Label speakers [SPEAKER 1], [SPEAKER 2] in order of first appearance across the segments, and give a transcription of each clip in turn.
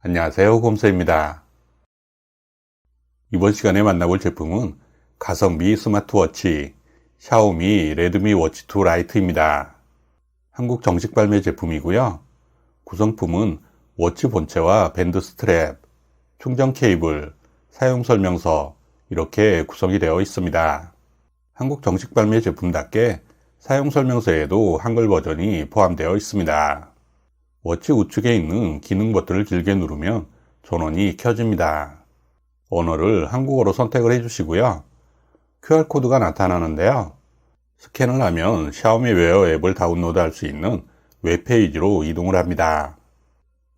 [SPEAKER 1] 안녕하세요, 홈스입니다. 이번 시간에 만나볼 제품은 가성비 스마트워치 샤오미 레드미 워치 2 라이트입니다. 한국 정식 발매 제품이고요. 구성품은 워치 본체와 밴드 스트랩, 충전 케이블, 사용 설명서 이렇게 구성이 되어 있습니다. 한국 정식 발매 제품답게 사용 설명서에도 한글 버전이 포함되어 있습니다. 워치 우측에 있는 기능 버튼을 길게 누르면 전원이 켜집니다. 언어를 한국어로 선택을 해주시고요. QR코드가 나타나는데요. 스캔을 하면 샤오미 웨어 앱을 다운로드할 수 있는 웹페이지로 이동을 합니다.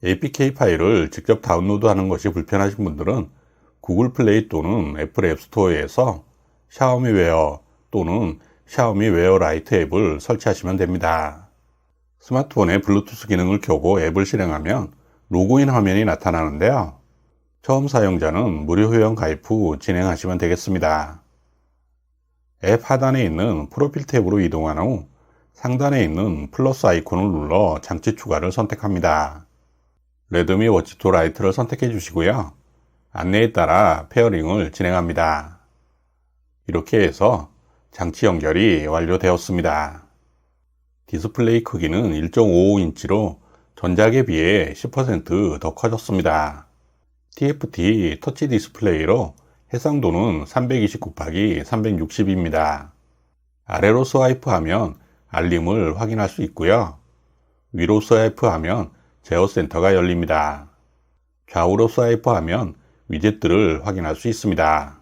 [SPEAKER 1] APK 파일을 직접 다운로드하는 것이 불편하신 분들은 구글 플레이 또는 애플 앱스토어에서 샤오미 웨어 또는 샤오미 웨어 라이트 앱을 설치하시면 됩니다. 스마트폰에 블루투스 기능을 켜고 앱을 실행하면 로그인 화면이 나타나는데요. 처음 사용자는 무료 회원 가입 후 진행하시면 되겠습니다. 앱 하단에 있는 프로필 탭으로 이동한 후 상단에 있는 플러스 아이콘을 눌러 장치 추가를 선택합니다. 레드미 워치 2 라이트를 선택해 주시고요. 안내에 따라 페어링을 진행합니다. 이렇게 해서 장치 연결이 완료되었습니다. 디스플레이 크기는 1.55인치로 전작에 비해 10% 더 커졌습니다. TFT 터치 디스플레이로 해상도는 320곱하기360입니다. 아래로 스와이프하면 알림을 확인할 수 있고요. 위로 스와이프하면 제어 센터가 열립니다. 좌우로 스와이프하면 위젯들을 확인할 수 있습니다.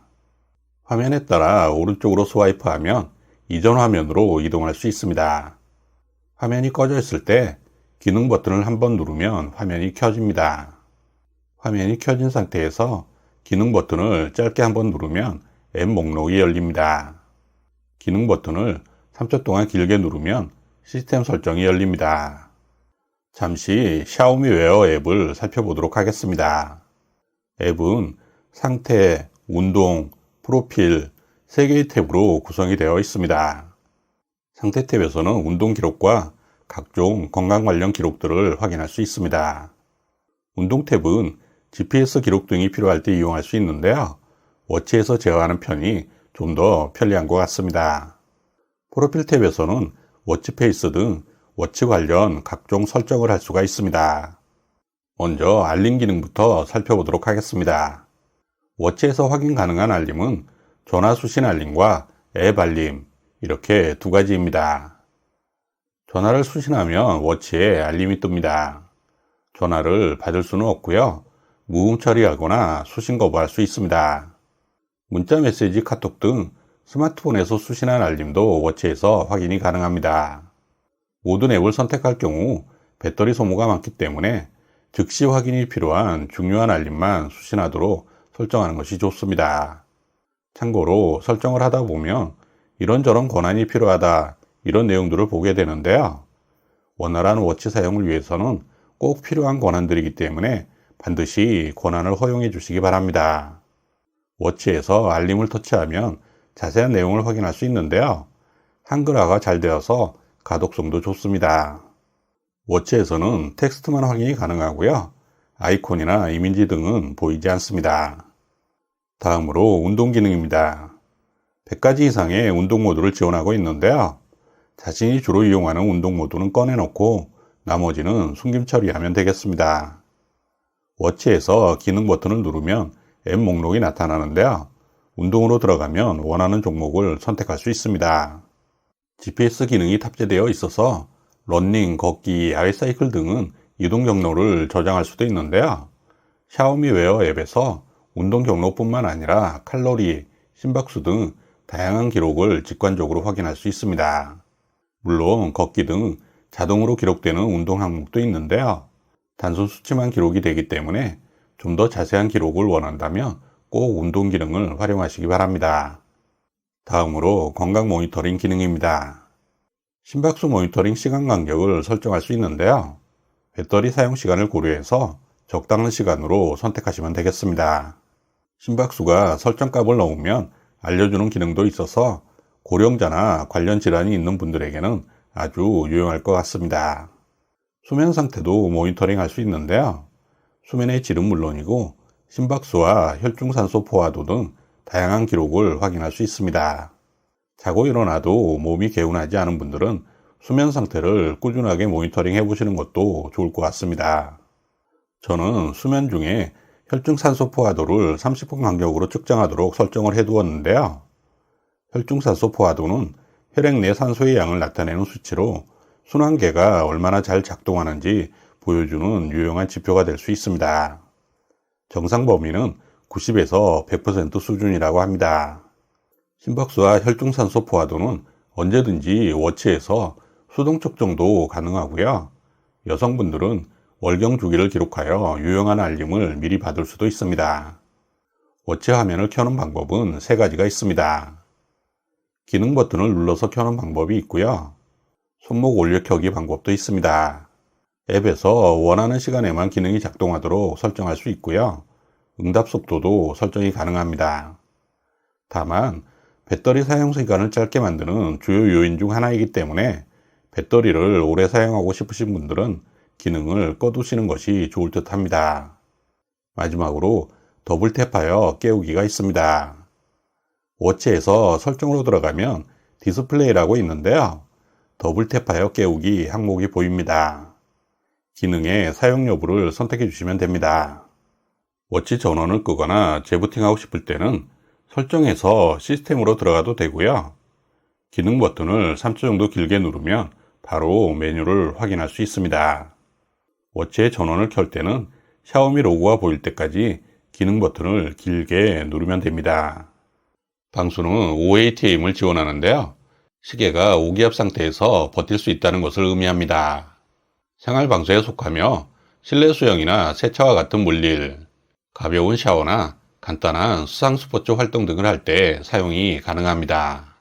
[SPEAKER 1] 화면에 따라 오른쪽으로 스와이프하면 이전 화면으로 이동할 수 있습니다. 화면이 꺼져 있을 때 기능 버튼을 한번 누르면 화면이 켜집니다. 화면이 켜진 상태에서 기능 버튼을 짧게 한번 누르면 앱 목록이 열립니다. 기능 버튼을 3초 동안 길게 누르면 시스템 설정이 열립니다. 잠시 샤오미 웨어 앱을 살펴보도록 하겠습니다. 앱은 상태, 운동, 프로필 3개의 탭으로 구성이 되어 있습니다. 상태 탭에서는 운동 기록과 각종 건강 관련 기록들을 확인할 수 있습니다. 운동 탭은 GPS 기록 등이 필요할 때 이용할 수 있는데요. 워치에서 제어하는 편이 좀 더 편리한 것 같습니다. 프로필 탭에서는 워치 페이스 등 워치 관련 각종 설정을 할 수가 있습니다. 먼저 알림 기능부터 살펴보도록 하겠습니다. 워치에서 확인 가능한 알림은 전화 수신 알림과 앱 알림 이렇게 두 가지입니다. 전화를 수신하면 워치에 알림이 뜹니다. 전화를 받을 수는 없고요. 무음 처리하거나 수신 거부할 수 있습니다. 문자 메시지, 카톡 등 스마트폰에서 수신한 알림도 워치에서 확인이 가능합니다. 모든 앱을 선택할 경우 배터리 소모가 많기 때문에 즉시 확인이 필요한 중요한 알림만 수신하도록 설정하는 것이 좋습니다. 참고로 설정을 하다 보면 이런저런 권한이 필요하다 이런 내용들을 보게 되는데요. 원활한 워치 사용을 위해서는 꼭 필요한 권한들이기 때문에 반드시 권한을 허용해 주시기 바랍니다. 워치에서 알림을 터치하면 자세한 내용을 확인할 수 있는데요. 한글화가 잘 되어서 가독성도 좋습니다. 워치에서는 텍스트만 확인이 가능하고요. 아이콘이나 이미지 등은 보이지 않습니다. 다음으로 운동 기능입니다. 100가지 이상의 운동 모드를 지원하고 있는데요. 자신이 주로 이용하는 운동 모드는 꺼내놓고 나머지는 숨김 처리하면 되겠습니다. 워치에서 기능 버튼을 누르면 앱 목록이 나타나는데요. 운동으로 들어가면 원하는 종목을 선택할 수 있습니다. GPS 기능이 탑재되어 있어서 러닝, 걷기, 아이사이클 등은 이동 경로를 저장할 수도 있는데요. 샤오미 웨어 앱에서 운동 경로뿐만 아니라 칼로리, 심박수 등 다양한 기록을 직관적으로 확인할 수 있습니다. 물론 걷기 등 자동으로 기록되는 운동 항목도 있는데요. 단순 수치만 기록이 되기 때문에 좀 더 자세한 기록을 원한다면 꼭 운동 기능을 활용하시기 바랍니다. 다음으로 건강 모니터링 기능입니다. 심박수 모니터링 시간 간격을 설정할 수 있는데요. 배터리 사용 시간을 고려해서 적당한 시간으로 선택하시면 되겠습니다. 심박수가 설정값을 넘으면 알려주는 기능도 있어서 고령자나 관련 질환이 있는 분들에게는 아주 유용할 것 같습니다. 수면 상태도 모니터링 할 수 있는데요. 수면의 질은 물론이고 심박수와 혈중산소 포화도 등 다양한 기록을 확인할 수 있습니다. 자고 일어나도 몸이 개운하지 않은 분들은 수면 상태를 꾸준하게 모니터링 해보시는 것도 좋을 것 같습니다. 저는 수면 중에 혈중산소 포화도를 30분 간격으로 측정하도록 설정을 해두었는데요. 혈중산소 포화도는 혈액 내 산소의 양을 나타내는 수치로 순환계가 얼마나 잘 작동하는지 보여주는 유용한 지표가 될 수 있습니다. 정상 범위는 90에서 100% 수준이라고 합니다. 심박수와 혈중산소 포화도는 언제든지 워치에서 수동 측정도 가능하고요. 여성분들은 월경 주기를 기록하여 유용한 알림을 미리 받을 수도 있습니다. 워치 화면을 켜는 방법은 세 가지가 있습니다. 기능 버튼을 눌러서 켜는 방법이 있고요. 손목 올려 켜기 방법도 있습니다. 앱에서 원하는 시간에만 기능이 작동하도록 설정할 수 있고요. 응답 속도도 설정이 가능합니다. 다만 배터리 사용 시간을 짧게 만드는 주요 요인 중 하나이기 때문에 배터리를 오래 사용하고 싶으신 분들은 기능을 꺼두시는 것이 좋을 듯 합니다. 마지막으로 더블 탭하여 깨우기가 있습니다. 워치에서 설정으로 들어가면 디스플레이라고 있는데요. 더블 탭하여 깨우기 항목이 보입니다. 기능의 사용 여부를 선택해 주시면 됩니다. 워치 전원을 끄거나 재부팅하고 싶을 때는 설정에서 시스템으로 들어가도 되고요. 기능 버튼을 3초 정도 길게 누르면 바로 메뉴를 확인할 수 있습니다. 워치의 전원을 켤 때는 샤오미 로고가 보일 때까지 기능 버튼을 길게 누르면 됩니다. 방수는 OATM을 지원하는데요. 시계가 5기압 상태에서 버틸 수 있다는 것을 의미합니다. 생활 방수에 속하며 실내 수영이나 세차와 같은 물일, 가벼운 샤워나 간단한 수상 스포츠 활동 등을 할 때 사용이 가능합니다.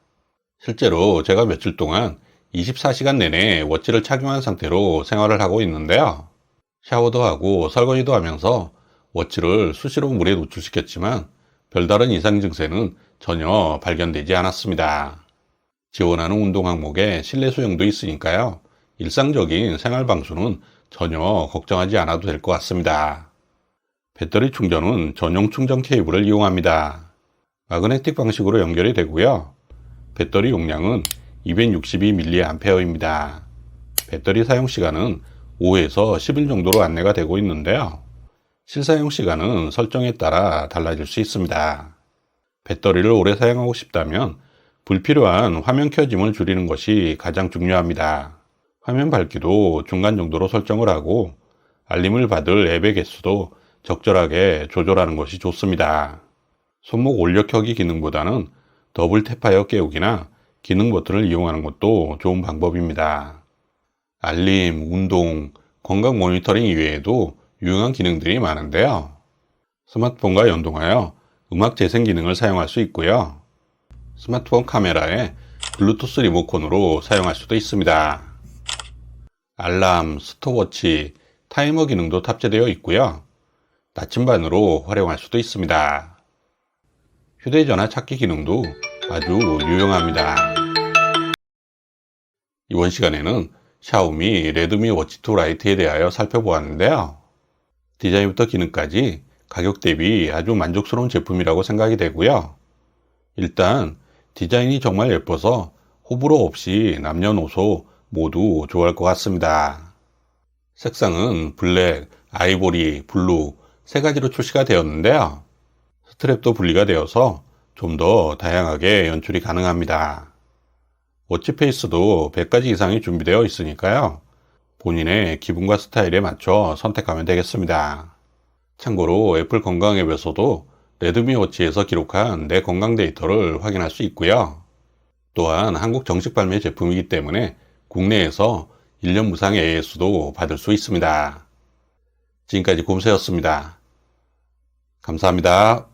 [SPEAKER 1] 실제로 제가 며칠 동안 24시간 내내 워치를 착용한 상태로 생활을 하고 있는데요. 샤워도 하고 설거지도 하면서 워치를 수시로 물에 노출시켰지만 별다른 이상 증세는 전혀 발견되지 않았습니다. 지원하는 운동 항목에 실내 수영도 있으니까요. 일상적인 생활 방수는 전혀 걱정하지 않아도 될 것 같습니다. 배터리 충전은 전용 충전 케이블을 이용합니다. 마그네틱 방식으로 연결이 되고요. 배터리 용량은 262mAh입니다. 배터리 사용 시간은 5에서 10일 정도로 안내가 되고 있는데요. 실사용 시간은 설정에 따라 달라질 수 있습니다. 배터리를 오래 사용하고 싶다면 불필요한 화면 켜짐을 줄이는 것이 가장 중요합니다. 화면 밝기도 중간 정도로 설정을 하고 알림을 받을 앱의 개수도 적절하게 조절하는 것이 좋습니다. 손목 올려 켜기 기능보다는 더블 탭하여 깨우기나 기능 버튼을 이용하는 것도 좋은 방법입니다. 알림, 운동, 건강 모니터링 이외에도 유용한 기능들이 많은데요. 스마트폰과 연동하여 음악 재생 기능을 사용할 수 있고요. 스마트폰 카메라에 블루투스 리모컨으로 사용할 수도 있습니다. 알람, 스톱워치, 타이머 기능도 탑재되어 있고요. 나침반으로 활용할 수도 있습니다. 휴대전화 찾기 기능도 아주 유용합니다. 이번 시간에는 샤오미 레드미 워치 2 라이트에 대하여 살펴보았는데요. 디자인부터 기능까지 가격 대비 아주 만족스러운 제품이라고 생각이 되고요. 일단 디자인이 정말 예뻐서 호불호 없이 남녀노소 모두 좋아할 것 같습니다. 색상은 블랙, 아이보리, 블루 세 가지로 출시가 되었는데요. 스트랩도 분리가 되어서 좀 더 다양하게 연출이 가능합니다. 워치 페이스도 100가지 이상이 준비되어 있으니까요. 본인의 기분과 스타일에 맞춰 선택하면 되겠습니다. 참고로 애플 건강 앱에서도 레드미 워치에서 기록한 내 건강 데이터를 확인할 수 있고요. 또한 한국 정식 발매 제품이기 때문에 국내에서 1년 무상 AS도 받을 수 있습니다. 지금까지 곰새였습니다. 감사합니다.